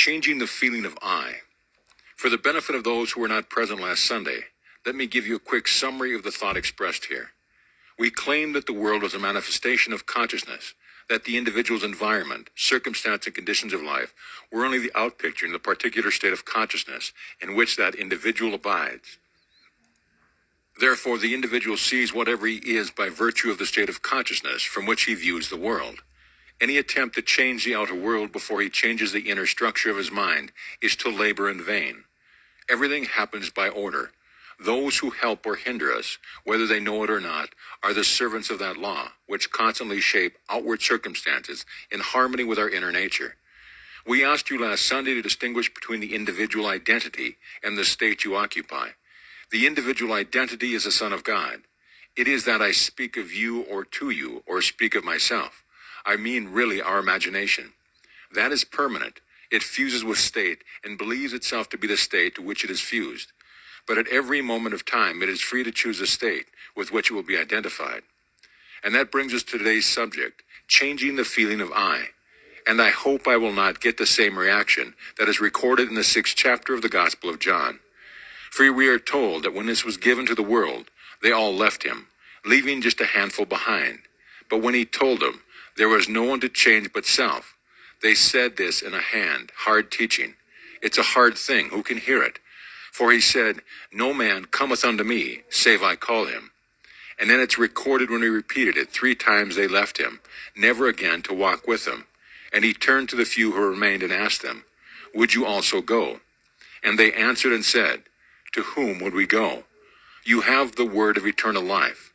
Changing the feeling of I. For the benefit of those who were not present last Sunday, let me give you a quick summary of the thought expressed here. We claim that the world is a manifestation of consciousness, that the individual's environment, circumstance, and conditions of life were only the outpicture in the particular state of consciousness in which that individual abides. Therefore, the individual sees whatever he is by virtue of the state of consciousness from which he views the world. Any attempt to change the outer world before he changes the inner structure of his mind is to labor in vain. Everything happens by order. Those who help or hinder us, whether they know it or not, are the servants of that law, which constantly shape outward circumstances in harmony with our inner nature. We asked you last Sunday to distinguish between the individual identity and the state you occupy. The individual identity is a son of God. It is that I speak of you or to you or speak of myself. I mean really our imagination. That is permanent. It fuses with state and believes itself to be the state to which it is fused. But at every moment of time, it is free to choose a state with which it will be identified. And that brings us to today's subject, changing the feeling of I. And I hope I will not get the same reaction that is recorded in the 6th chapter of the Gospel of John. For we are told that when this was given to the world, they all left him, leaving just a handful behind. But when he told them, there was no one to change but self. They said this in a hard teaching. It's a hard thing. Who can hear it? For he said, no man cometh unto me, save I call him. And then it's recorded when he repeated it 3 times they left him, never again to walk with them. And he turned to the few who remained and asked them, would you also go? And they answered and said, to whom would we go? You have the word of eternal life.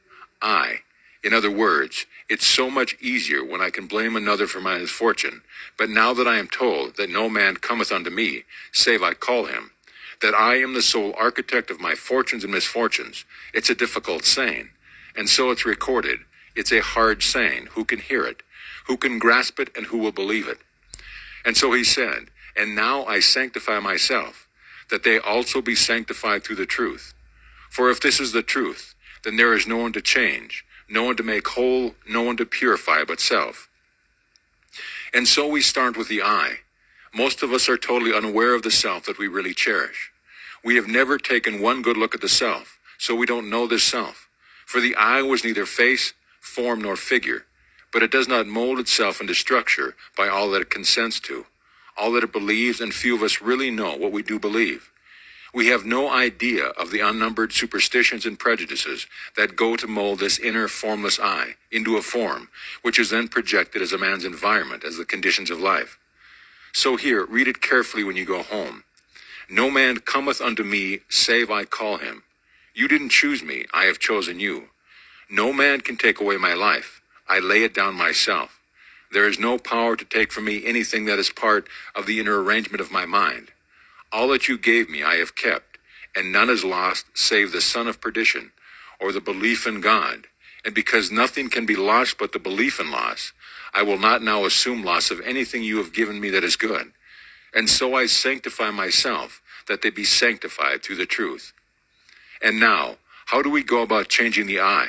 In other words, it's so much easier when I can blame another for my misfortune. But now that I am told that no man cometh unto me, save I call him, that I am the sole architect of my fortunes and misfortunes, it's a difficult saying. And so it's recorded. It's a hard saying. Who can hear it? Who can grasp it, and who will believe it? And so he said, and now I sanctify myself, that they also be sanctified through the truth. For if this is the truth, then there is no one to change, no one to make whole, no one to purify but self. And so we start with the I. Most of us are totally unaware of the self that we really cherish. We have never taken one good look at the self, so we don't know this self. For the I was neither face, form, nor figure, but it does not mold itself into structure by all that it consents to, all that it believes, and few of us really know what we do believe. We have no idea of the unnumbered superstitions and prejudices that go to mold this inner formless I into a form, which is then projected as a man's environment, as the conditions of life. So here, read it carefully when you go home. No man cometh unto me, save I call him. You didn't choose me, I have chosen you. No man can take away my life. I lay it down myself. There is no power to take from me anything that is part of the inner arrangement of my mind. All that you gave me I have kept, and none is lost save the son of perdition, or the belief in God. And because nothing can be lost but the belief in loss, I will not now assume loss of anything you have given me that is good. And so I sanctify myself, that they be sanctified through the truth. And now, how do we go about changing the I?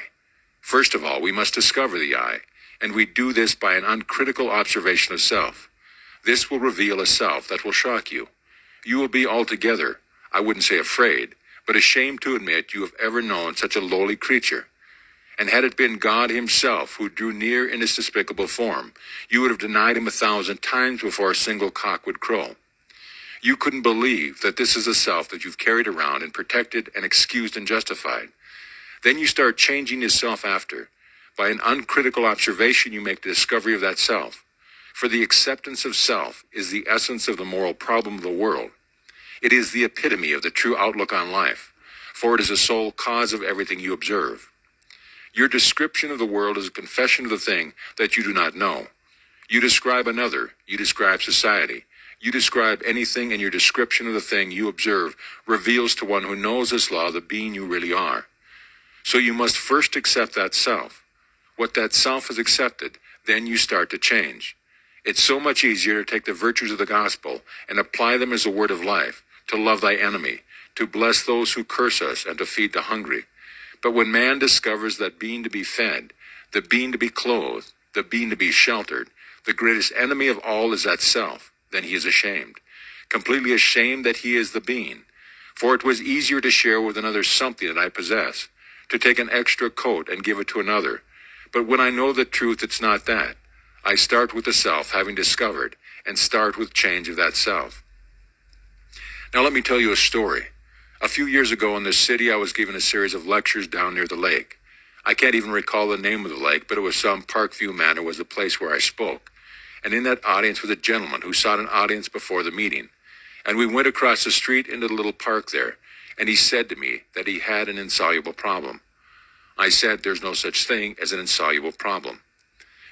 First of all, we must discover the I, and we do this by an uncritical observation of self. This will reveal a self that will shock you. You will be altogether, I wouldn't say afraid, but ashamed to admit you have ever known such a lowly creature. And had it been God himself who drew near in his despicable form, you would have denied him 1,000 times before a single cock would crow. You couldn't believe that this is a self that you've carried around and protected and excused and justified. Then you start changing yourself after. By an uncritical observation, you make the discovery of that self. For the acceptance of self is the essence of the moral problem of the world. It is the epitome of the true outlook on life, for it is the sole cause of everything you observe. Your description of the world is a confession of the thing that you do not know. You describe another, you describe society. You describe anything, and your description of the thing you observe reveals to one who knows this law the being you really are. So you must first accept that self. What that self has accepted, then you start to change. It's so much easier to take the virtues of the gospel and apply them as a word of life, to love thy enemy, to bless those who curse us, and to feed the hungry. But when man discovers that being to be fed, the being to be clothed, the being to be sheltered, the greatest enemy of all is that self, then he is ashamed. completely ashamed that he is the being. For it was easier to share with another something that I possess, to take an extra coat and give it to another. But when I know the truth, it's not that. I start with the self, having discovered, and start with change of that self. Now let me tell you a story. A few years ago in this city, I was given a series of lectures down near the lake. I can't even recall the name of the lake, but it was some Parkview Manor was the place where I spoke. And in that audience was a gentleman who sought an audience before the meeting. And we went across the street into the little park there, and he said to me that he had an insoluble problem. I said, there's no such thing as an insoluble problem.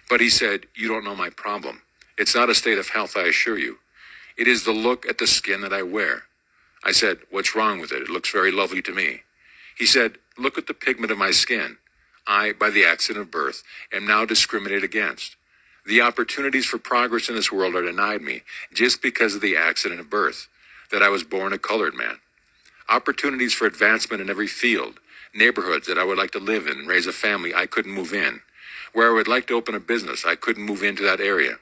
But he said, you don't know my problem. It's not a state of health, I assure you. It is the look at the skin that I wear. I said, what's wrong with it? It looks very lovely to me. He said, look at the pigment of my skin. I, by the accident of birth, am now discriminated against. The opportunities for progress in this world are denied me just because of the accident of birth, that I was born a colored man. Opportunities for advancement in every field, neighborhoods that I would like to live in and raise a family, I couldn't move in. Where I would like to open a business, I couldn't move into that area.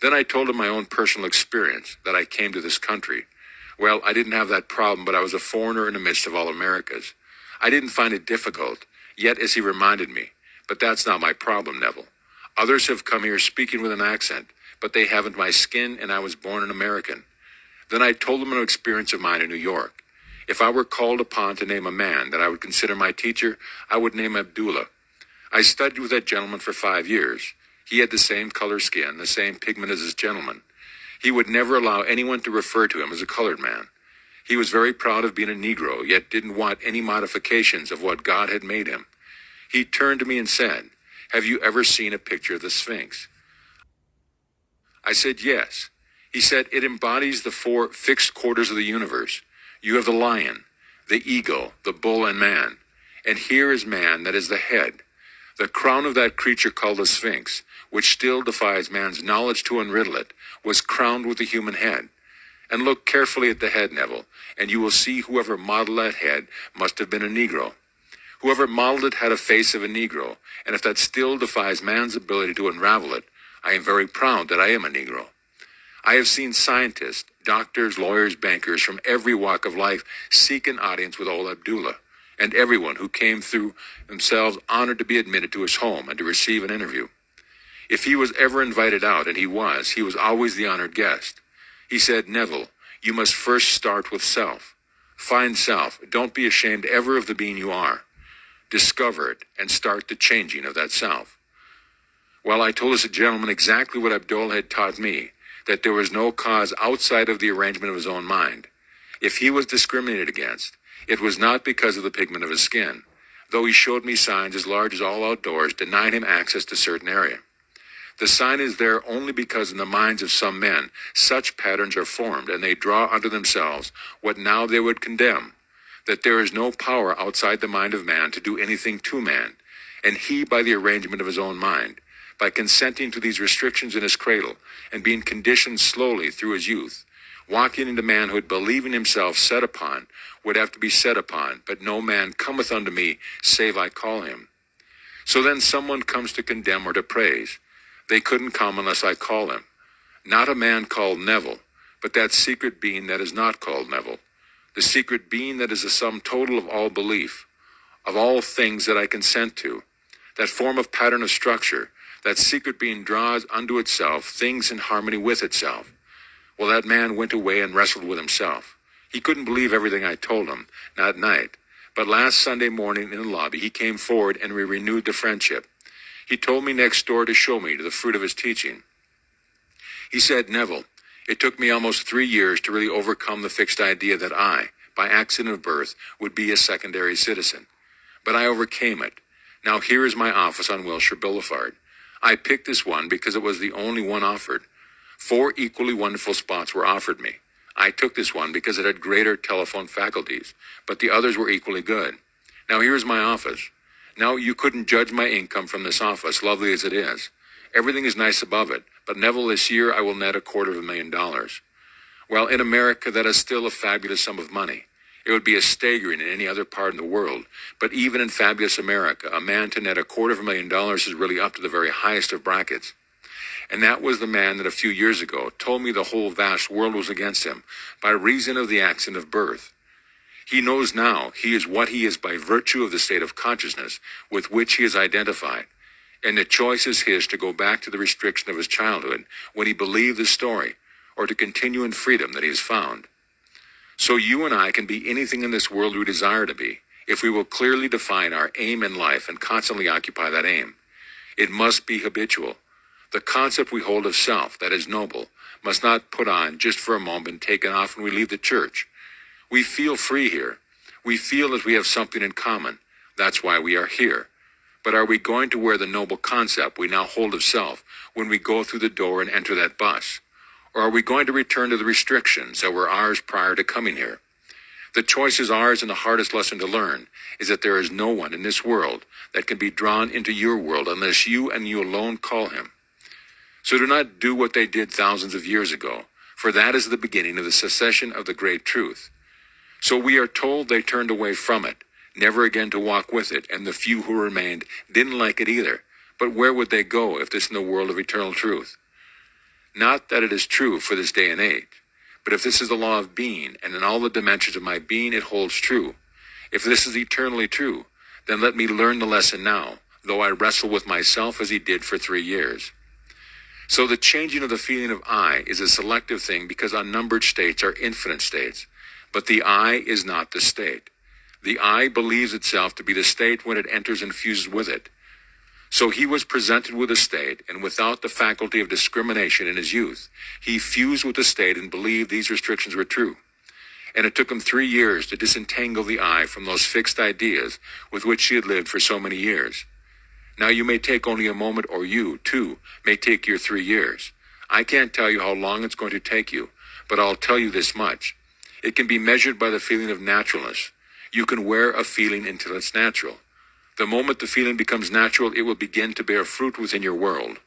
Then I told him my own personal experience, that I came to this country. Well, I didn't have that problem, but I was a foreigner in the midst of all Americas. I didn't find it difficult, yet as he reminded me, but that's not my problem, Neville. Others have come here speaking with an accent, but they haven't my skin, and I was born an American. Then I told him an experience of mine in New York. If I were called upon to name a man that I would consider my teacher, I would name Abdullah. I studied with that gentleman for 5 years. He had the same color skin, the same pigment as this gentleman. He would never allow anyone to refer to him as a colored man. He was very proud of being a Negro, yet didn't want any modifications of what God had made him. He turned to me and said, have you ever seen a picture of the Sphinx? I said, yes. He said, it embodies the 4 fixed quarters of the universe. You have the lion, the eagle, the bull, and man. And here is man, that is the head. The crown of that creature called the Sphinx, which still defies man's knowledge to unriddle it, was crowned with the human head. And look carefully at the head, Neville, and you will see whoever modeled that head must have been a Negro. Whoever modeled it had a face of a Negro, and if that still defies man's ability to unravel it, I am very proud that I am a Negro. I have seen scientists, doctors, lawyers, bankers from every walk of life seek an audience with old Abdullah, and everyone who came through themselves honored to be admitted to his home and to receive an interview. If he was ever invited out, and he was always the honored guest. He said, Neville, you must first start with self. Find self. Don't be ashamed ever of the being you are. Discover it and start the changing of that self. Well, I told this gentleman exactly what Abdullah had taught me, that there was no cause outside of the arrangement of his own mind. If he was discriminated against, it was not because of the pigment of his skin, though he showed me signs as large as all outdoors denying him access to certain area. The sign is there only because in the minds of some men, such patterns are formed, and they draw unto themselves what now they would condemn, that there is no power outside the mind of man to do anything to man, and he, by the arrangement of his own mind, by consenting to these restrictions in his cradle, and being conditioned slowly through his youth, walking into manhood, believing himself set upon, would have to be set upon, but no man cometh unto me, save I call him. So then someone comes to condemn or to praise. They couldn't come unless I call him. Not a man called Neville, but that secret being that is not called Neville. The secret being that is the sum total of all belief, of all things that I consent to. That form of pattern of structure, that secret being draws unto itself things in harmony with itself. Well, that man went away and wrestled with himself. He couldn't believe everything I told him, not at night. But last Sunday morning in the lobby, he came forward and we renewed the friendship. He told me next door to show me to the fruit of his teaching. He said, Neville, it took me almost 3 years to really overcome the fixed idea that I, by accident of birth, would be a secondary citizen. But I overcame it. Now here is my office on Wilshire Boulevard. I picked this one because it was the only one offered. 4 equally wonderful spots were offered me. I took this one because it had greater telephone faculties, but the others were equally good. Now here is my office. Now you couldn't judge my income from this office, lovely as it is. Everything is nice above it, but Neville, this year I will net $250,000. Well, in America, that is still a fabulous sum of money. It would be as staggering in any other part in the world, but even in fabulous America, a man to net $250,000 is really up to the very highest of brackets. And that was the man that a few years ago told me the whole vast world was against him by reason of the accident of birth. He knows now he is what he is by virtue of the state of consciousness with which he is identified. And the choice is his to go back to the restriction of his childhood when he believed the story, or to continue in freedom that he has found. So you and I can be anything in this world we desire to be, if we will clearly define our aim in life and constantly occupy that aim. It must be habitual. The concept we hold of self, that is noble, must not put on just for a moment and taken off when we leave the church. We feel free here. We feel as we have something in common. That's why we are here. But are we going to wear the noble concept we now hold of self when we go through the door and enter that bus? Or are we going to return to the restrictions that were ours prior to coming here? The choice is ours, and the hardest lesson to learn is that there is no one in this world that can be drawn into your world unless you and you alone call him. So do not do what they did thousands of years ago, for that is the beginning of the cessation of the great truth. So we are told they turned away from it, never again to walk with it, and the few who remained didn't like it either. But where would they go if this is in the world of eternal truth? Not that it is true for this day and age, but if this is the law of being, and in all the dimensions of my being it holds true, if this is eternally true, then let me learn the lesson now, though I wrestle with myself as he did for 3 years. So the changing of the feeling of I is a selective thing because unnumbered states are infinite states. But the I is not the state. The I believes itself to be the state when it enters and fuses with it. So he was presented with a state, and without the faculty of discrimination in his youth, he fused with the state and believed these restrictions were true. And it took him 3 years to disentangle the I from those fixed ideas with which he had lived for so many years. Now you may take only a moment, or you, too, may take your 3 years. I can't tell you how long it's going to take you, but I'll tell you this much. It can be measured by the feeling of naturalness. You can wear a feeling until it's natural. The moment the feeling becomes natural, it will begin to bear fruit within your world.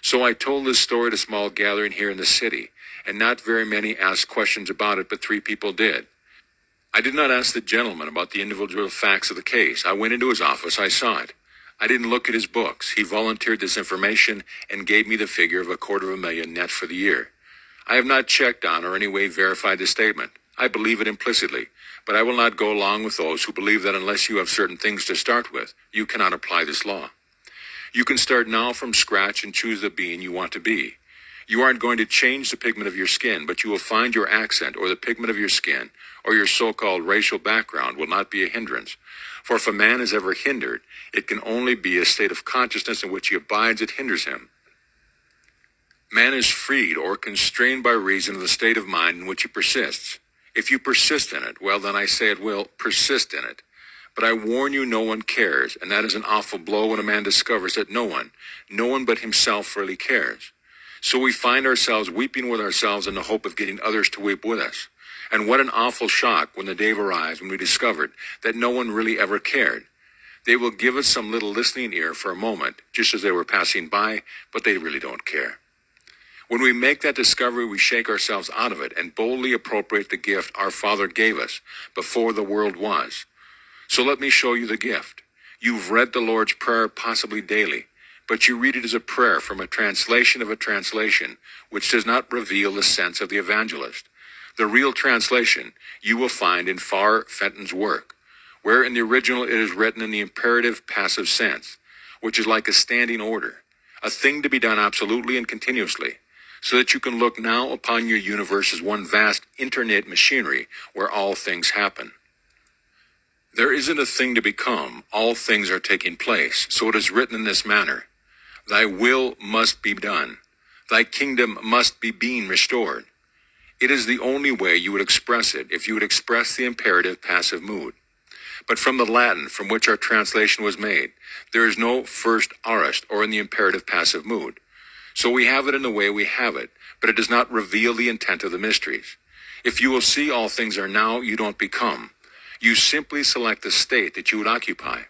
So I told this story at a small gathering here in the city, and not very many asked questions about it, but 3 people did. I did not ask the gentleman about the individual facts of the case. I went into his office, I saw it. I didn't look at his books. He volunteered this information and gave me the figure of $250,000 net for the year. I have not checked on or any way verified the statement. I believe it implicitly, but I will not go along with those who believe that unless you have certain things to start with, you cannot apply this law. You can start now from scratch and choose the being you want to be. You aren't going to change the pigment of your skin, but you will find your accent or the pigment of your skin or your so-called racial background will not be a hindrance. For if a man is ever hindered, it can only be a state of consciousness in which he abides that hinders him. Man is freed or constrained by reason of the state of mind in which he persists. If you persist in it, well, then I say it will persist in it. But I warn you, no one cares, and that is an awful blow when a man discovers that no one but himself really cares. So we find ourselves weeping with ourselves in the hope of getting others to weep with us. And what an awful shock when the day arrives when we discovered that no one really ever cared. They will give us some little listening ear for a moment, just as they were passing by, but they really don't care. When we make that discovery, we shake ourselves out of it and boldly appropriate the gift our Father gave us before the world was. So let me show you the gift. You've read the Lord's Prayer possibly daily, but you read it as a prayer from a translation of a translation, which does not reveal the sense of the evangelist. The real translation you will find in Farr Fenton's work, where in the original it is written in the imperative passive sense, which is like a standing order, a thing to be done absolutely and continuously, so that you can look now upon your universe as one vast internet machinery where all things happen. There isn't a thing to become, all things are taking place, so it is written in this manner, Thy will must be done, Thy kingdom must be being restored. It is the only way you would express it if you would express the imperative passive mood. But from the Latin from which our translation was made, there is no first aorist or in the imperative passive mood. So we have it in the way we have it, but it does not reveal the intent of the mysteries. If you will see all things are now, you don't become. You simply select the state that you would occupy.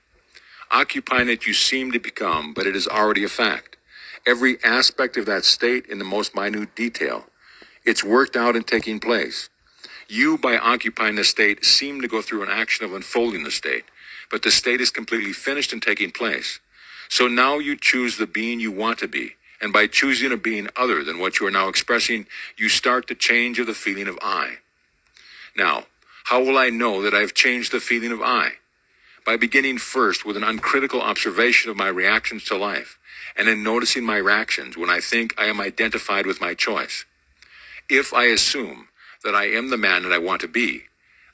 Occupying it you seem to become, but it is already a fact. Every aspect of that state in the most minute detail. It's worked out and taking place. You, by occupying the state, seem to go through an action of unfolding the state, but the state is completely finished and taking place. So now you choose the being you want to be, And by choosing a being other than what you are now expressing, you start the change of the feeling of I. Now, how will I know that I have changed the feeling of I? By beginning first with an uncritical observation of my reactions to life, and in noticing my reactions when I think I am identified with my choice. If I assume that I am the man that I want to be,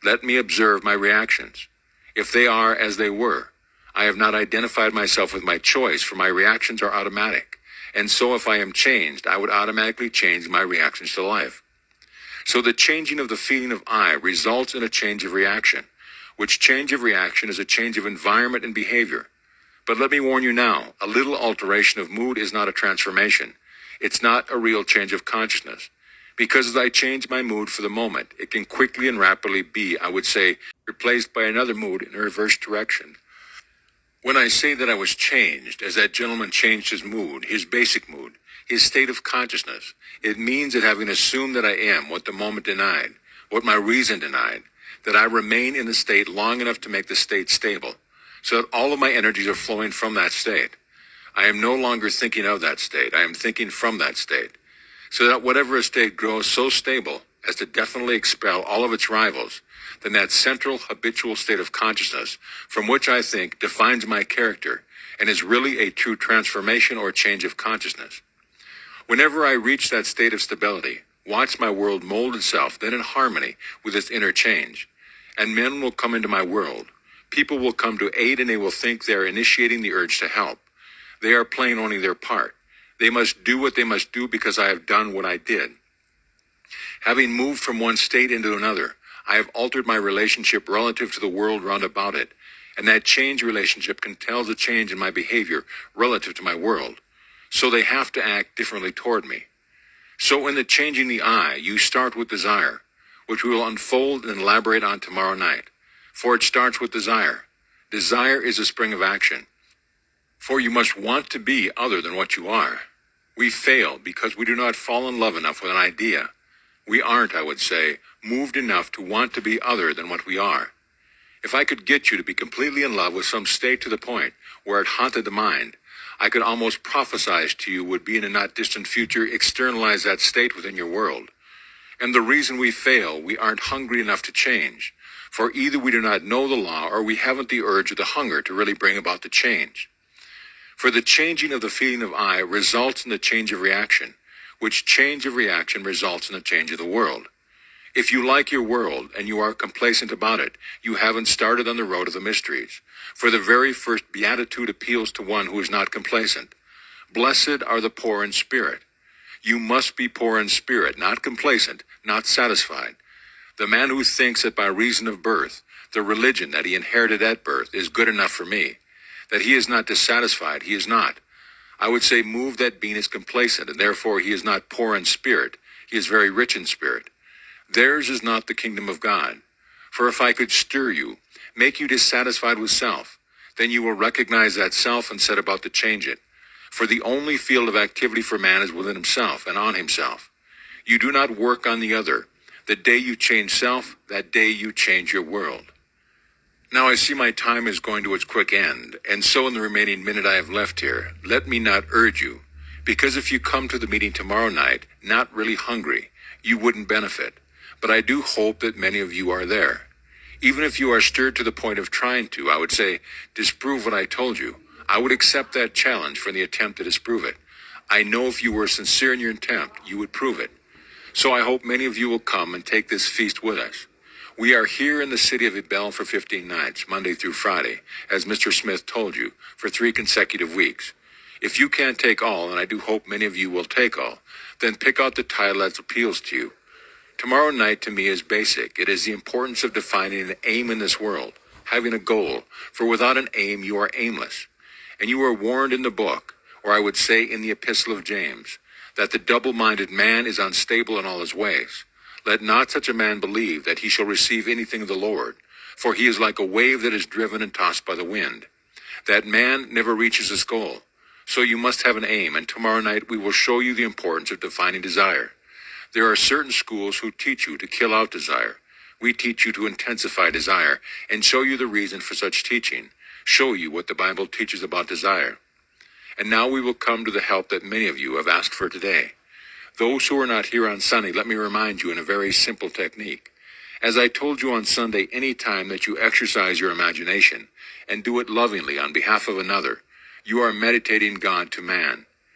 let me observe my reactions. If they are as they were, I have not identified myself with my choice, for my reactions are automatic. And so if I am changed, I would automatically change my reactions to life. So the changing of the feeling of I results in a change of reaction, which change of reaction is a change of environment and behavior. But let me warn you now, a little alteration of mood is not a transformation. It's not a real change of consciousness. Because as I change my mood for the moment, it can quickly and rapidly be, I would say, replaced by another mood in a reverse direction. When I say that I was changed, as that gentleman changed his mood, his basic mood, his state of consciousness, it means that having assumed that I am what the moment denied, what my reason denied, that I remain in the state long enough to make the state stable, so that all of my energies are flowing from that state. I am no longer thinking of that state. I am thinking from that state. So that whatever a state grows so stable as to definitely expel all of its rivals, then that central habitual state of consciousness, from which I think defines my character and is really a true transformation or change of consciousness. Whenever I reach that state of stability, watch my world mold itself then in harmony with its inner change, and men will come into my world. People will come to aid, and they will think they are initiating the urge to help. They are playing only their part. They must do what they must do because I have done what I did. Having moved from one state into another, I have altered my relationship relative to the world round about it, and that change relationship can tell the change in my behavior relative to my world. So they have to act differently toward me. So in the changing the I, you start with desire, which we will unfold and elaborate on tomorrow night. For it starts with desire. Desire is a spring of action. For you must want to be other than what you are. We fail because we do not fall in love enough with an idea. We aren't, I would say, moved enough to want to be other than what we are. If I could get you to be completely in love with some state to the point where it haunted the mind, I could almost prophesize to you would be in a not distant future externalize that state within your world. And the reason we fail, we aren't hungry enough to change. For either we do not know the law or we haven't the urge or the hunger to really bring about the change. For the changing of the feeling of I results in the change of reaction, which change of reaction results in the change of the world. If you like your world and you are complacent about it, you haven't started on the road of the mysteries. For the very first beatitude appeals to one who is not complacent. Blessed are the poor in spirit. You must be poor in spirit, not complacent, not satisfied. The man who thinks that by reason of birth, the religion that he inherited at birth is good enough for me, that he is not dissatisfied, he is not. I would say move that being is complacent, and therefore he is not poor in spirit, he is very rich in spirit. Theirs is not the kingdom of God. For if I could stir you, make you dissatisfied with self, then you will recognize that self and set about to change it. For the only field of activity for man is within himself and on himself. You do not work on the other. The day you change self, that day you change your world. Now I see my time is going to its quick end, and so in the remaining minute I have left here, let me not urge you, because if you come to the meeting tomorrow night, not really hungry, you wouldn't benefit. But I do hope that many of you are there. Even if you are stirred to the point of trying to, I would say, disprove what I told you. I would accept that challenge for the attempt to disprove it. I know if you were sincere in your attempt, you would prove it. So I hope many of you will come and take this feast with us. We are here in the city of Ibel for 15 nights, Monday through Friday, as Mr. Smith told you, for 3 consecutive weeks. If you can't take all, and I do hope many of you will take all, then pick out the title that appeals to you. Tomorrow night to me is basic. It is the importance of defining an aim in this world, having a goal, for without an aim you are aimless. And you are warned in the book, or I would say in the Epistle of James, that the double-minded man is unstable in all his ways. Let not such a man believe that he shall receive anything of the Lord, for he is like a wave that is driven and tossed by the wind. That man never reaches his goal. So you must have an aim, and tomorrow night we will show you the importance of defining desire. There are certain schools who teach you to kill out desire. We teach you to intensify desire, and show you the reason for such teaching, show you what the Bible teaches about desire. And now we will come to the help that many of you have asked for today. Those who are not here on Sunday, let me remind you in a very simple technique. As I told you on Sunday, any time that you exercise your imagination and do it lovingly on behalf of another, you are meditating God to man.